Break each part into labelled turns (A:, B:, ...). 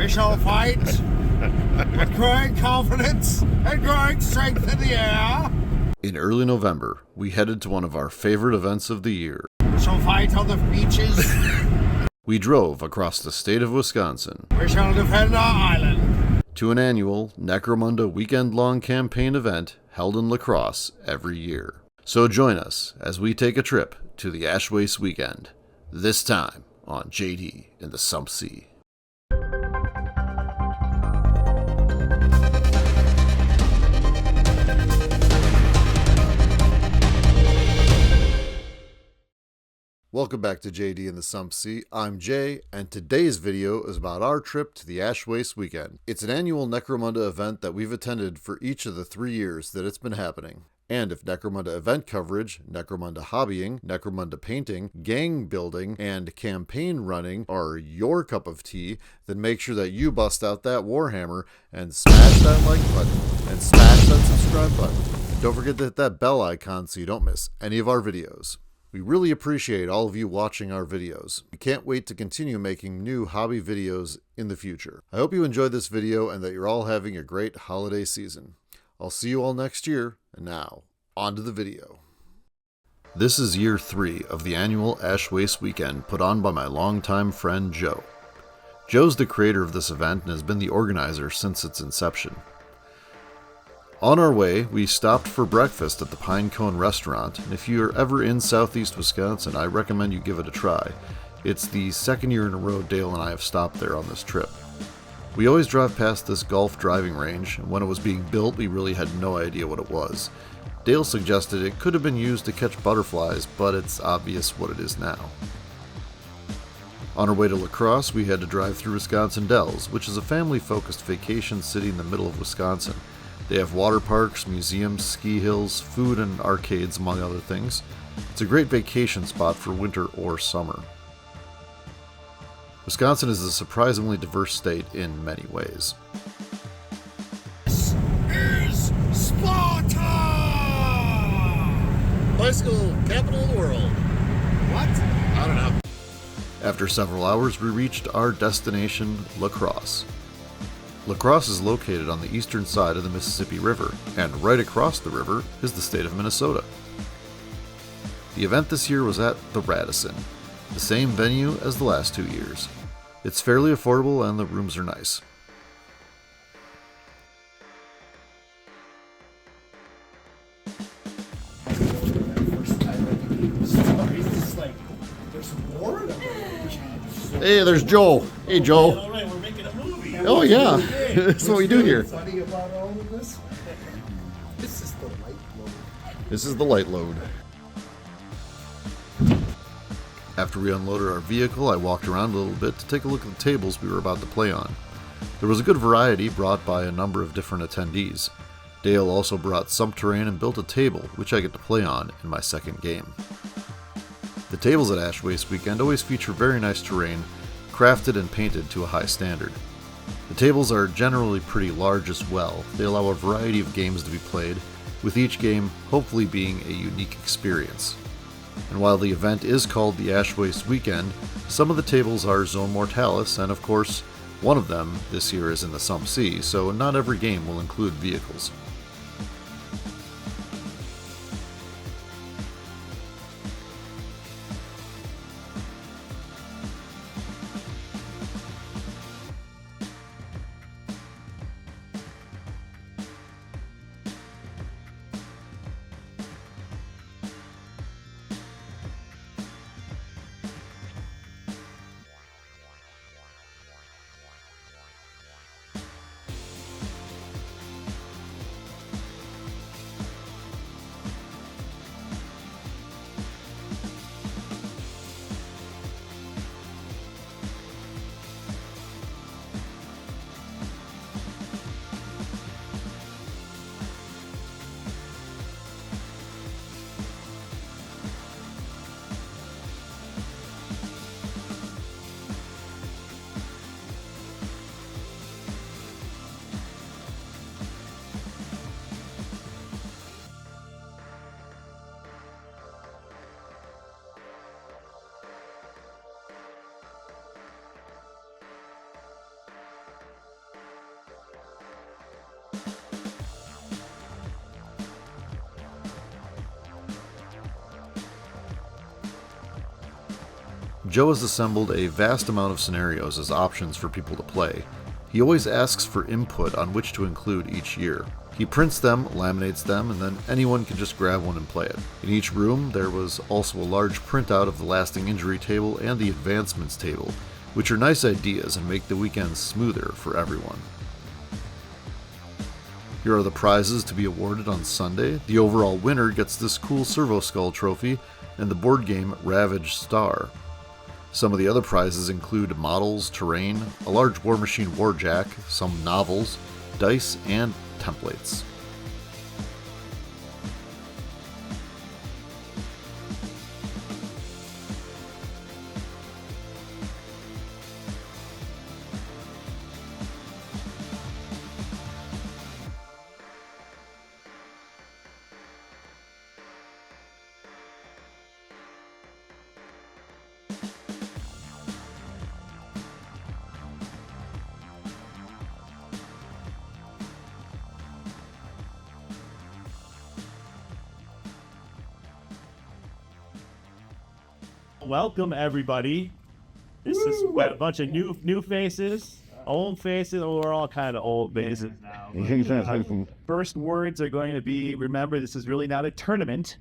A: We shall fight with growing confidence and growing strength in the air.
B: In early November, we headed to one of our favorite events of the year.
A: We shall fight on the beaches.
B: We drove across the state of Wisconsin.
A: We shall defend our island.
B: To an annual Necromunda weekend-long campaign event held in La Crosse every year. So join us as we take a trip to the Ash Waste weekend, this time on JD in the Sump Sea. Welcome back to JD in the Sump Sea. I'm Jay, and today's video is about our trip to the Ash Waste weekend. It's an annual Necromunda event that we've attended for each of the 3 years that it's been happening. And if Necromunda event coverage, Necromunda hobbying, Necromunda painting, gang building, and campaign running are your cup of tea, then make sure that you bust out that Warhammer and smash that like button and smash that subscribe button. And don't forget to hit that bell icon so you don't miss any of our videos. We really appreciate all of you watching our videos. We can't wait to continue making new hobby videos in the future. I hope you enjoyed this video and that you're all having a great holiday season. I'll see you all next year, and now, on to the video. This is year 3 of the annual Ash Waste weekend put on by my longtime friend Joe. Joe's the creator of this event and has been the organizer since its inception. On our way, we stopped for breakfast at the Pine Cone restaurant, and if you're ever in southeast Wisconsin, I recommend you give it a try. It's the second year in a row Dale and I have stopped there on this trip. We always drive past this golf driving range, and when it was being built, we really had no idea what it was. Dale suggested it could have been used to catch butterflies, but it's obvious what it is now. On our way to La Crosse, we had to drive through Wisconsin Dells, which is a family-focused vacation city in the middle of Wisconsin. They have water parks, museums, ski hills, food, and arcades, among other things. It's a great vacation spot for winter or summer. Wisconsin is a surprisingly diverse state in many ways.
A: This is Sparta!
B: Bicycle capital of the world.
A: What?
B: I don't know. After several hours, we reached our destination, La Crosse. La Crosse is located on the eastern side of the Mississippi River, and right across the river is the state of Minnesota. The event this year was at the Radisson, the same venue as the last 2 years. It's fairly affordable and the rooms are nice. Hey, there's Joel. Hey, Joel.
C: All right, we're making a movie.
B: Oh, yeah. That's what we do here.
A: Funny about all of this? This is the light load.
B: This is the light load. After we unloaded our vehicle, I walked around a little bit to take a look at the tables we were about to play on. There was a good variety brought by a number of different attendees. Dale also brought some terrain and built a table, which I get to play on in my second game. The tables at Ash Waste Weekend always feature very nice terrain, crafted and painted to a high standard. The tables are generally pretty large as well. They allow a variety of games to be played, with each game hopefully being a unique experience. And while the event is called the Ash Waste Weekend, some of the tables are Zone Mortalis, and of course, one of them this year is in the Sump Sea, so not every game will include vehicles. Joe has assembled a vast amount of scenarios as options for people to play. He always asks for input on which to include each year. He prints them, laminates them, and then anyone can just grab one and play it. In each room, there was also a large printout of the lasting injury table and the advancements table, which are nice ideas and make the weekend smoother for everyone. Here are the prizes to be awarded on Sunday. The overall winner gets this cool Servo Skull trophy and the board game Ravage Star. Some of the other prizes include models, terrain, a large War Machine Warjack, some novels, dice, and templates.
C: Welcome everybody. This is what, a bunch of new faces, old faces. Oh, we're all kind of old faces now. First words are going to be, remember, this is really not a tournament.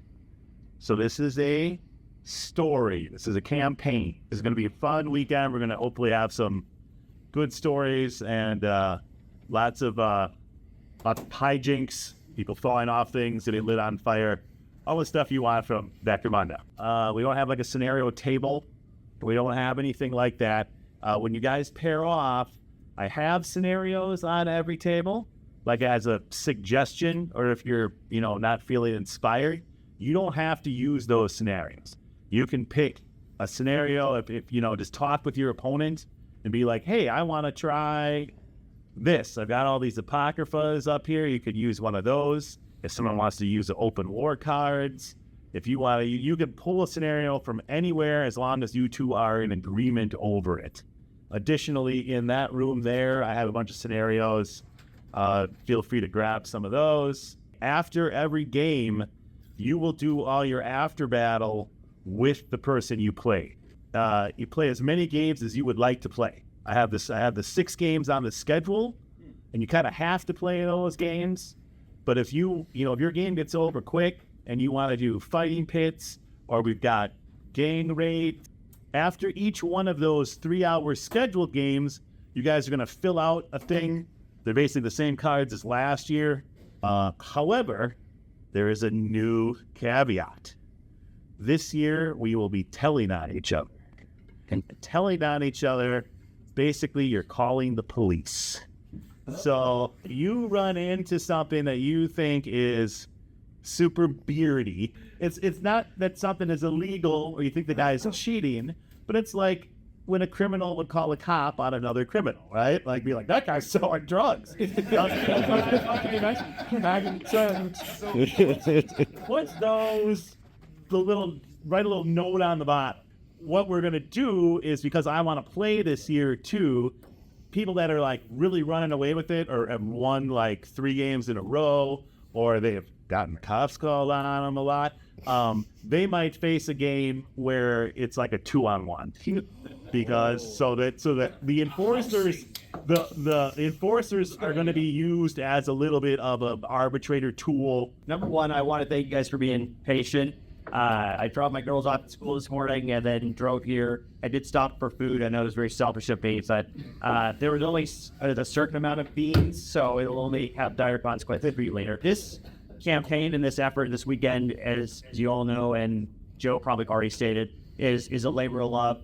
C: So this is a story. This is a campaign. This is going to be a fun weekend. We're going to hopefully have some good stories and lots of hijinks, people falling off things, getting lit on fire. All the stuff you want from Necromunda. We don't have like a scenario table. We don't have anything like that. When you guys pair off, I have scenarios on every table, like as a suggestion, or if you're, not feeling inspired, you don't have to use those scenarios. You can pick a scenario if just talk with your opponent and be like, hey, I want to try this. I've got all these Apocryphas up here. You could use one of those. If someone wants to use the open war cards, if you want to, you can pull a scenario from anywhere as long as you two are in agreement over it. Additionally, in that room there, I have a bunch of scenarios. Feel free to grab some of those. After every game, you will do all your after battle with the person you play. You play as many games as you would like to play. I have the 6 games on the schedule, and you kind of have to play those games. But if if your game gets over quick and you want to do fighting pits, or we've got gang raid, after each one of those 3-hour scheduled games, you guys are going to fill out a thing. They're basically the same cards as last year. However, there is a new caveat. This year, we will be telling on each other. And telling on each other, basically, you're calling the police. So you run into something that you think is super beardy. It's not that something is illegal or you think the guy is cheating, but it's like when a criminal would call a cop on another criminal, right? Like be like, that guy's selling drugs. What's those? Write a little note on the bottom. What we're gonna do is, because I want to play this year too, people that are like really running away with it or have won like 3 games in a row, or they have gotten cops called on them a lot, they might face a game where it's like a 2-on-1 because so that the enforcers are going to be used as a little bit of an arbitrator tool.
D: Number one, I want to thank you guys for being patient. I dropped my girls off at school this morning and then drove here. I did stop for food. I know it was very selfish of me, but there was only a certain amount of beans, so it will only have dire consequences for you later. This campaign and this effort this weekend, as you all know, and Joe probably already stated, is a labor of love.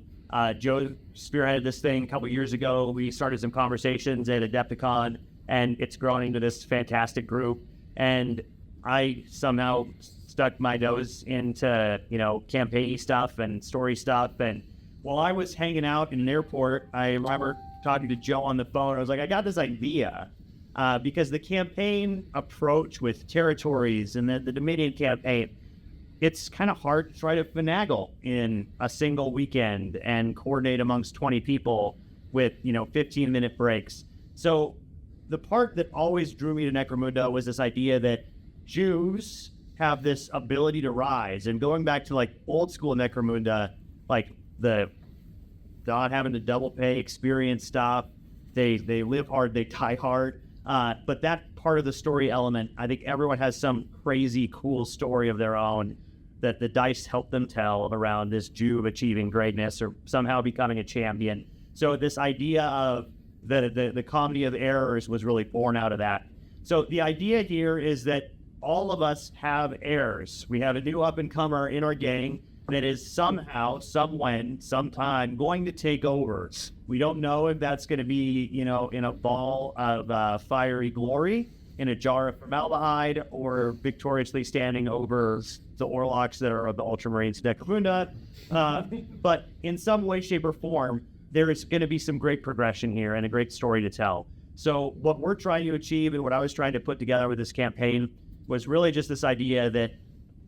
D: Joe spearheaded this thing a couple years ago. We started some conversations at Adepticon, and it's grown into this fantastic group. And I somehow stuck my nose into, campaign stuff and story stuff. And while I was hanging out in an airport, I remember talking to Joe on the phone. I was like, I got this idea because the campaign approach with territories and the Dominion campaign, it's kind of hard to try to finagle in a single weekend and coordinate amongst 20 people with, 15-minute breaks. So the part that always drew me to Necromunda was this idea that Jews have this ability to rise. And going back to like old school Necromunda, like the not having to double pay experience stuff, they live hard, they die hard. But that part of the story element, I think everyone has some crazy cool story of their own that the dice help them tell around this Jew achieving greatness or somehow becoming a champion. So this idea of the comedy of errors was really born out of that. So the idea here is that all of us have heirs. We have a new up-and-comer in our gang that is somehow, somewhen, sometime going to take over. We don't know if that's going to be, in a ball of fiery glory, in a jar of formaldehyde, or victoriously standing over the Orlocks that are of the Ultramarines Necromunda. But in some way, shape, or form, there is going to be some great progression here and a great story to tell. So what we're trying to achieve and what I was trying to put together with this campaign was really just this idea that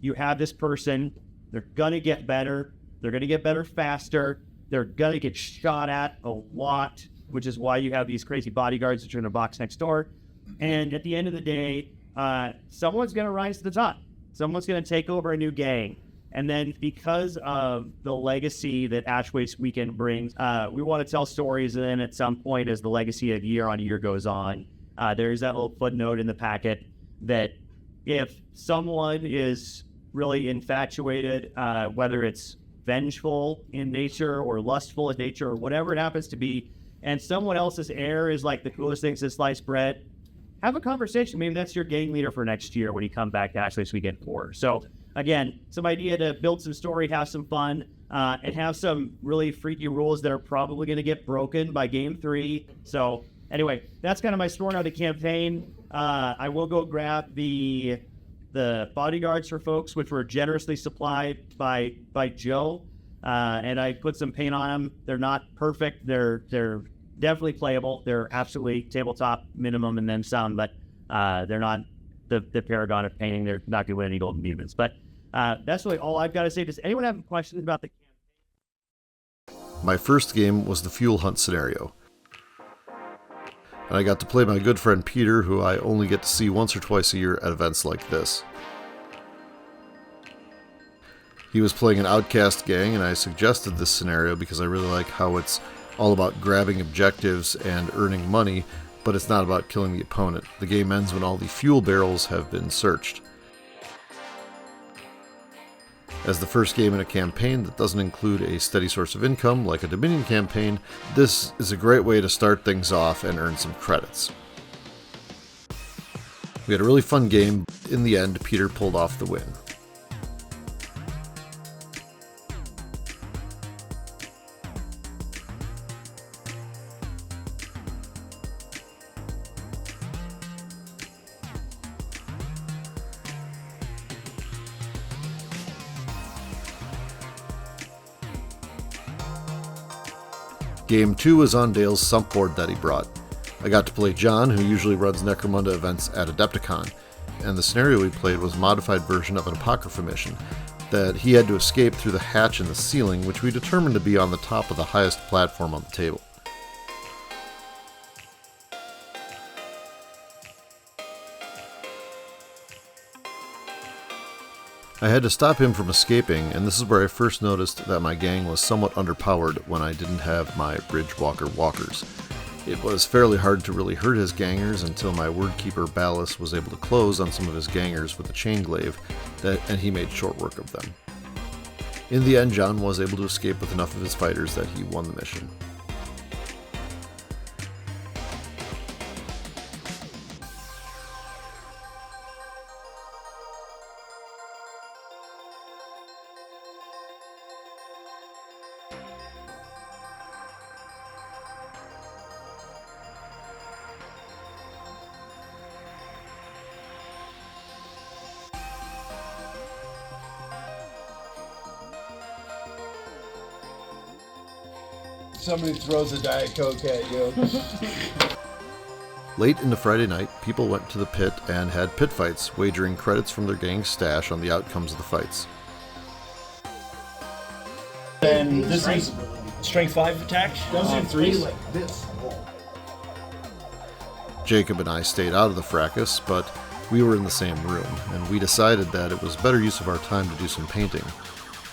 D: you have this person, they're going to get better, they're going to get better faster, they're going to get shot at a lot, which is why you have these crazy bodyguards that are in a box next door. And at the end of the day, someone's going to rise to the top. Someone's going to take over a new gang. And then because of the legacy that Ash Waste Weekend brings, we want to tell stories. And then at some point, as the legacy of year on year goes on, there's that little footnote in the packet that if someone is really infatuated, whether it's vengeful in nature or lustful in nature or whatever it happens to be, and someone else's heir is like the coolest thing since sliced bread, have a conversation. Maybe that's your gang leader for next year when you come back to Ash Waste Weekend 4. So again, some idea to build some story, have some fun, and have some really freaky rules that are probably going to get broken by game 3. So anyway, that's kind of my story on the campaign. I will go grab the bodyguards for folks, which were generously supplied by Joe, and I put some paint on them. They're not perfect. They're definitely playable. They're absolutely tabletop minimum and then some, but they're not the paragon of painting. They're not going to win any golden demons. But that's really all I've got to say. Does anyone have questions about the campaign?
B: My first game was the Fuel Hunt scenario. And I got to play my good friend Peter, who I only get to see once or twice a year at events like this. He was playing an outcast gang, and I suggested this scenario because I really like how it's all about grabbing objectives and earning money, but it's not about killing the opponent. The game ends when all the fuel barrels have been searched. As the first game in a campaign that doesn't include a steady source of income like a Dominion campaign, this is a great way to start things off and earn some credits. We had a really fun game. In the end, Peter pulled off the win. Game 2 was on Dale's sump board that he brought. I got to play John, who usually runs Necromunda events at Adepticon, and the scenario we played was a modified version of an Apocrypha mission that he had to escape through the hatch in the ceiling, which we determined to be on the top of the highest platform on the table. I had to stop him from escaping, and this is where I first noticed that my gang was somewhat underpowered when I didn't have my Bridgewalker walkers. It was fairly hard to really hurt his gangers until my Wordkeeper Ballas was able to close on some of his gangers with a chain glaive, and he made short work of them. In the end, John was able to escape with enough of his fighters that he won the mission.
A: Somebody throws a Diet Coke at you.
B: Late into Friday night, people went to the pit and had pit fights, wagering credits from their gang's stash on the outcomes of the fights.
E: And this is strength 5 attack.
A: Those are threes.
B: Jacob and I stayed out of the fracas, but we were in the same room, and we decided that it was better use of our time to do some painting.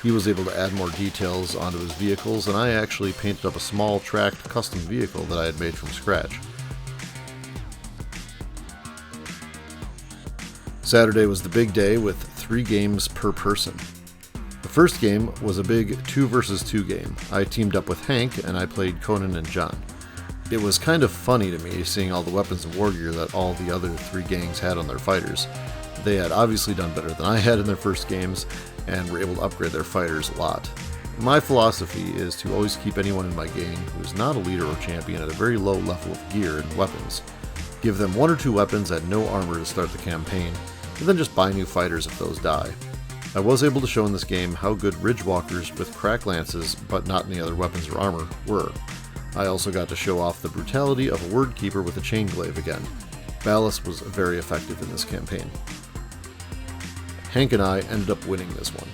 B: He was able to add more details onto his vehicles, and I actually painted up a small tracked custom vehicle that I had made from scratch. Saturday was the big day with 3 games per person. The first game was a big 2 versus 2 game. I teamed up with Hank and I played Conan and John. It was kind of funny to me seeing all the weapons of war gear that all the other 3 gangs had on their fighters. They had obviously done better than I had in their first games and were able to upgrade their fighters a lot. My philosophy is to always keep anyone in my gang who is not a leader or champion at a very low level of gear and weapons. Give them 1 or 2 weapons at no armor to start the campaign, and then just buy new fighters if those die. I was able to show in this game how good Ridgewalkers with crack lances, but not any other weapons or armor, were. I also got to show off the brutality of a word keeper with a chain glaive again. Ballast was very effective in this campaign. Hank and I ended up winning this one.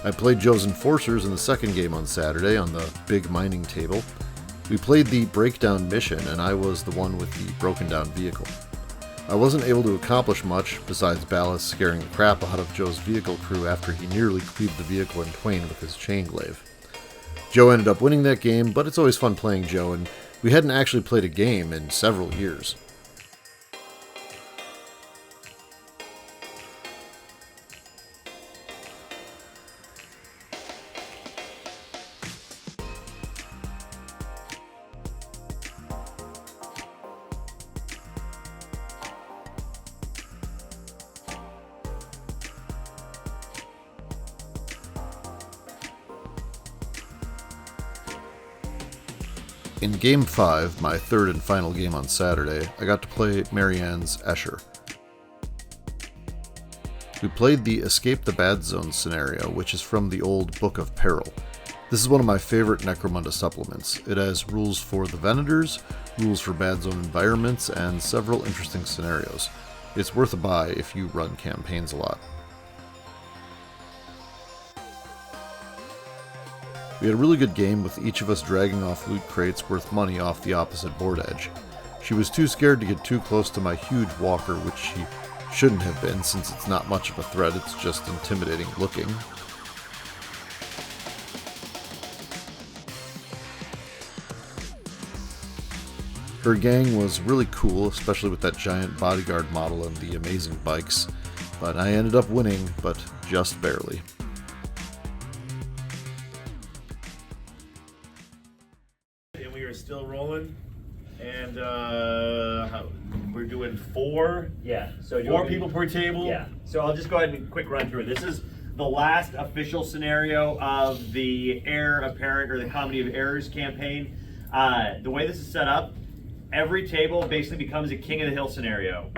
B: I played Joe's Enforcers in the second game on Saturday on the big mining table. We played the breakdown mission and I was the one with the broken down vehicle. I wasn't able to accomplish much besides Ballast scaring the crap out of Joe's vehicle crew after he nearly cleaved the vehicle in twain with his chain glaive. Joe ended up winning that game, but it's always fun playing Joe, and we hadn't actually played a game in several years. In Game 5, my third and final game on Saturday, I got to play Marianne's Escher. We played the Escape the Bad Zone scenario, which is from the old Book of Peril. This is one of my favorite Necromunda supplements. It has rules for the Venators, rules for Bad Zone environments, and several interesting scenarios. It's worth a buy if you run campaigns a lot. We had a really good game with each of us dragging off loot crates worth money off the opposite board edge. She was too scared to get too close to my huge walker, which she shouldn't have been since it's not much of a threat, it's just intimidating looking. Her gang was really cool, especially with that giant bodyguard model and the amazing bikes, but I ended up winning, but just barely.
E: Still rolling, and we're doing 4.
D: Yeah. So
E: 4 people per table.
D: Yeah. So I'll just go ahead and quick run through it. This is the last official scenario of the Heir Apparent or the Comedy of Errors campaign. The way this is set up, every table basically becomes a King of the Hill scenario.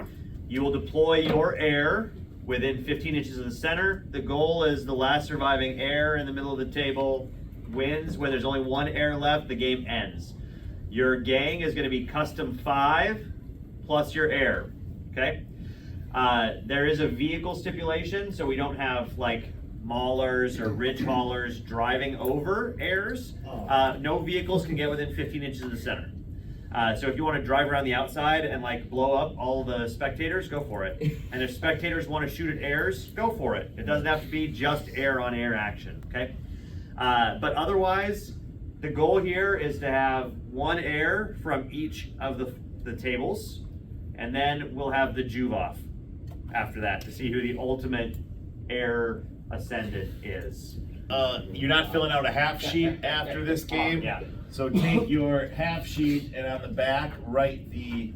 D: You will deploy your heir within 15 inches of the center. The goal is the last surviving heir in the middle of the table wins. When there's only 1 heir left, the game ends. Your gang is going to be custom 5 plus your heir, okay? There is a vehicle stipulation, so we don't have like maulers or ridge haulers driving over heirs. No vehicles can get within 15 inches of the center. So if you want to drive around the outside and like blow up all the spectators, go for it. And if spectators want to shoot at heirs, go for it. It doesn't have to be just heir on heir action, okay? But otherwise, the goal here is to have 1 heir from each of the tables, and then we'll have the Juve Off after that to see who the ultimate Heir Ascendant is.
E: You're not filling out a half sheet after this game.
D: Yeah.
E: So take your half sheet and on the back write the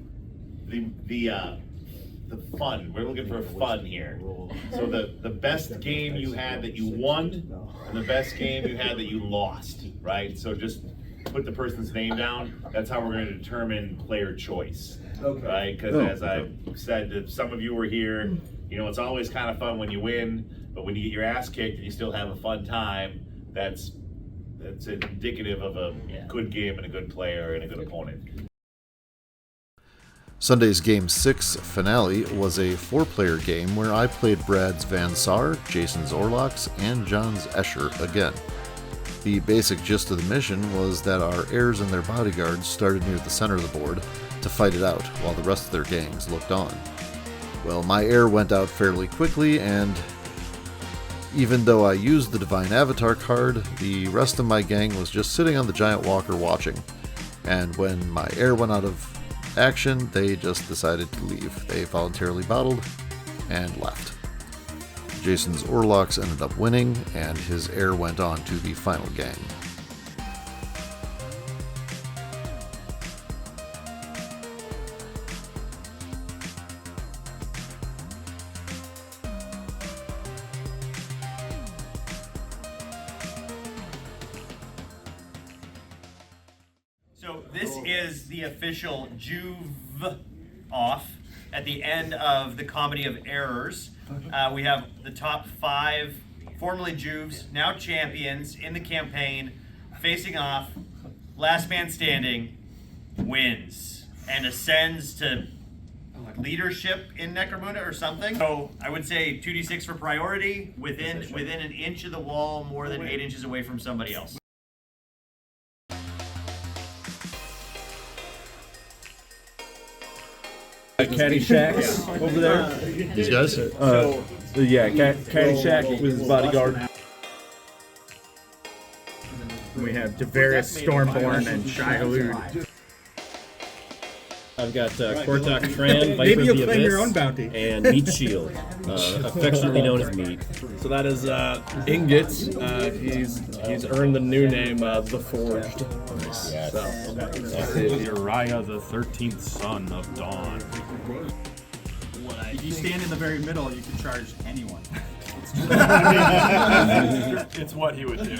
E: fun. We're looking for fun here. So the best game you had that you won, and the best game you had that you lost, right? So just put the person's name down. That's how we're going to determine player choice, right? Because as I said, if some of you were here, you know, it's always kind of fun when you win, but when you get your ass kicked and you still have a fun time, that's indicative of a good game and a good player and a good opponent.
B: Sunday's Game 6 finale was a 4-player game where I played Brad's Van Saar, Jason's Orlox, and John's Escher again. The basic gist of the mission was that our heirs and their bodyguards started near the center of the board to fight it out while the rest of their gangs looked on. Well, my heir went out fairly quickly, and even though I used the Divine Avatar card, the rest of my gang was just sitting on the giant walker watching. And when my heir went out of action, they just decided to leave. They voluntarily battled and left. Jason's Orlocks ended up winning, and his heir went on to the final gang.
F: So this is the official Juve Off at the end of the Comedy of Errors. We have the top 5 formerly Juves, now champions in the campaign, facing off. Last man standing wins and ascends to leadership in Necromunda or something. So I would say 2d6 for priority, within an inch of the wall, more than 8 inches away from somebody else.
G: Caddyshack's over there.
B: These guys?
G: Yeah, Caddyshack with his bodyguard.
H: We have Devarius Stormborn and Shai-Halud.
G: I've got Kortok Tran, Viper
H: Maybe
G: of
H: you'll
G: the
H: claim
G: Abyss,
H: your own bounty.
G: and Meat Shield, affectionately known as Meat.
I: So that is Ingots. He's earned the new name The Forged.
G: Nice.
I: So
J: This is Uriah, the 13th son of Dawn.
H: If you stand in the very middle, you can charge anyone.
J: It's what he would do.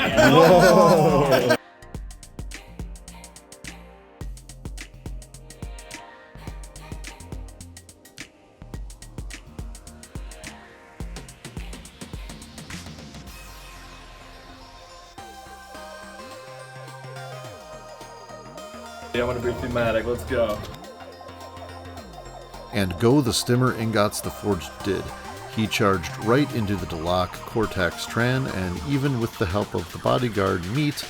I: yeah, I'm gonna be thematic. Let's go.
B: And go the Stimmer Ingots the Forged did. He charged right into the Dalak Cortex Tran, and even with the help of the bodyguard Meat,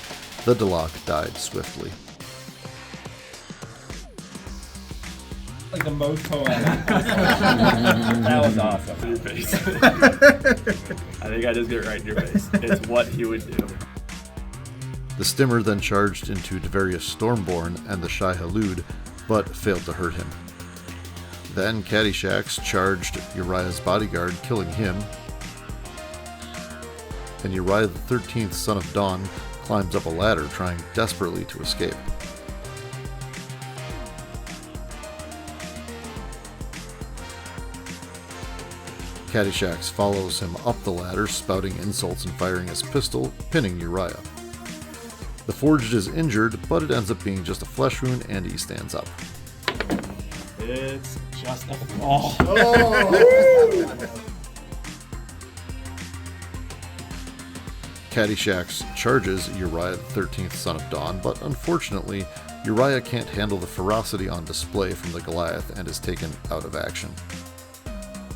B: the Dalak died swiftly.
H: Like the most poetic.
G: That was awesome.
J: Your face. I think I just get right in your face. It's what he would do.
B: The Stimmer then charged into Devarius Stormborn and the Shai-Halud, but failed to hurt him. Then Caddyshax charged Uriah's bodyguard, killing him. And Uriah the 13th, son of Dawn, climbs up a ladder, trying desperately to escape. Caddyshax follows him up the ladder, spouting insults and firing his pistol, pinning Uriah. The Forged is injured, but it ends up being just a flesh wound, and he stands up.
J: It's just a fall.
B: Caddyshax charges Uriah the 13th, son of Dawn, but unfortunately, Uriah can't handle the ferocity on display from the Goliath and is taken out of action.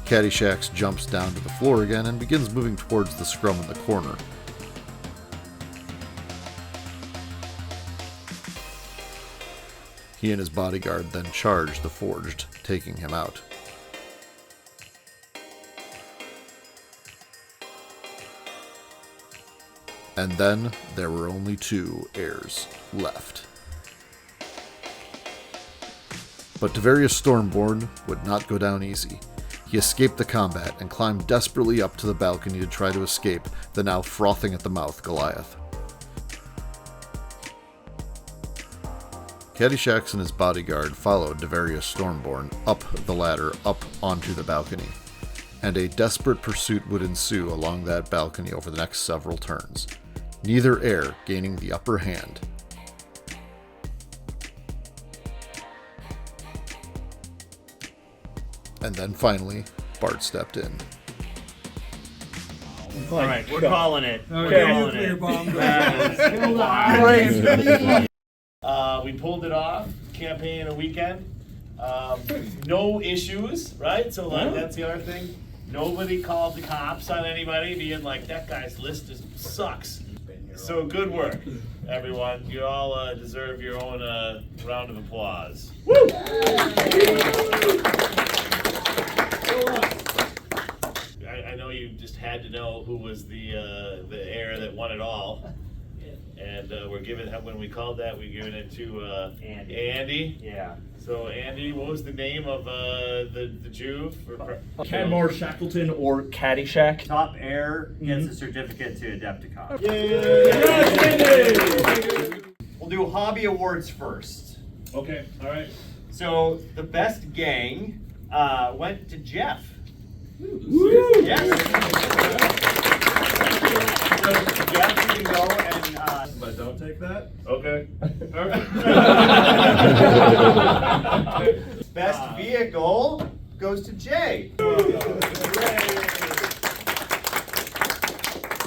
B: Caddyshax jumps down to the floor again and begins moving towards the scrum in the corner. He and his bodyguard then charge the Forged, taking him out. And then there were only 2 heirs left. But Devarius Stormborn would not go down easy. He escaped the combat and climbed desperately up to the balcony to try to escape the now frothing at the mouth Goliath. Caddyshax and his bodyguard followed Devarius Stormborn up the ladder up onto the balcony, and a desperate pursuit would ensue along that balcony over the next several turns, neither heir gaining the upper hand. And then finally, Bart stepped in.
F: All right, we're calling it.
H: Okay.
E: We pulled it off, campaign in a weekend. No issues, right? So like that's the other thing. Nobody called the cops on anybody, being like, that guy's list sucks. So good work, everyone. You all deserve your own round of applause. I know you just had to know who was the heir that won it all, and we're giving, when we called that, we're giving it to Andy.
F: Yeah.
E: So Andy, what was the name of the Juve?
G: Canmore, Shackleton, or Caddyshack.
F: Top heir gets a certificate to Adepticon. We'll do hobby awards first.
E: Okay, all right.
F: So the best gang went to Jeff. Yes. So Jeff, you can go and.
I: But don't take that.
E: Okay. All right.
F: Best vehicle goes to Jay.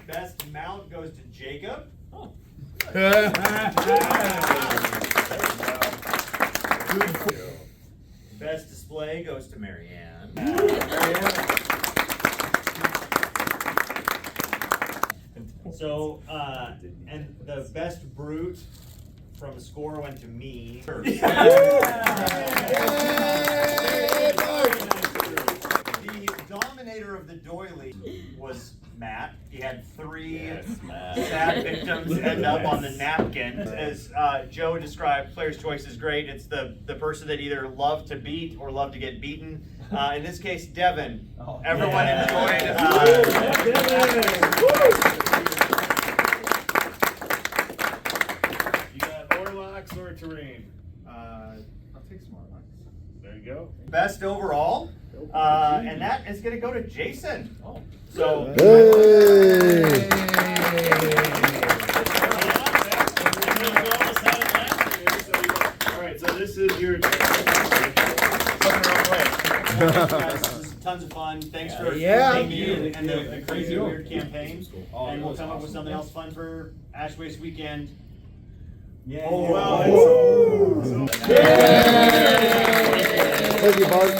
F: Best mount goes to Jacob. Best display goes to Marianne. So, and the best brute from a score went to me. The dominator of the doily was Matt. He had 3 sad victims end up on the napkin. As Joe described, player's choice is great. It's the person that either love to beat or love to get beaten. In this case, Devin. Everyone enjoyed.
E: You got Orlocks or terrain?
I: I'll take some more lines.
E: There you go.
F: Best overall, and that is going to go to Jason. So.
E: All right, so this is your.
F: Tons of fun. Thanks for taking me and the crazy weird campaign. And we'll come up with something else fun for Ash Waste weekend. Yeah.
B: Thank you, Bart.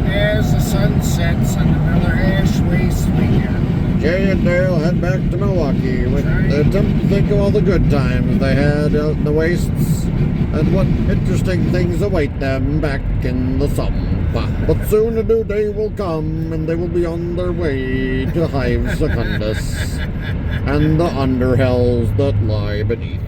A: As the sun sets on another Ash Waste weekend.
B: Jay and Dale head back to Milwaukee with the attempt to think of all the good times they had out in the wastes and what interesting things await them back in the swamp. But soon a new day will come and they will be on their way to Hive Secundus and the underhells that lie beneath.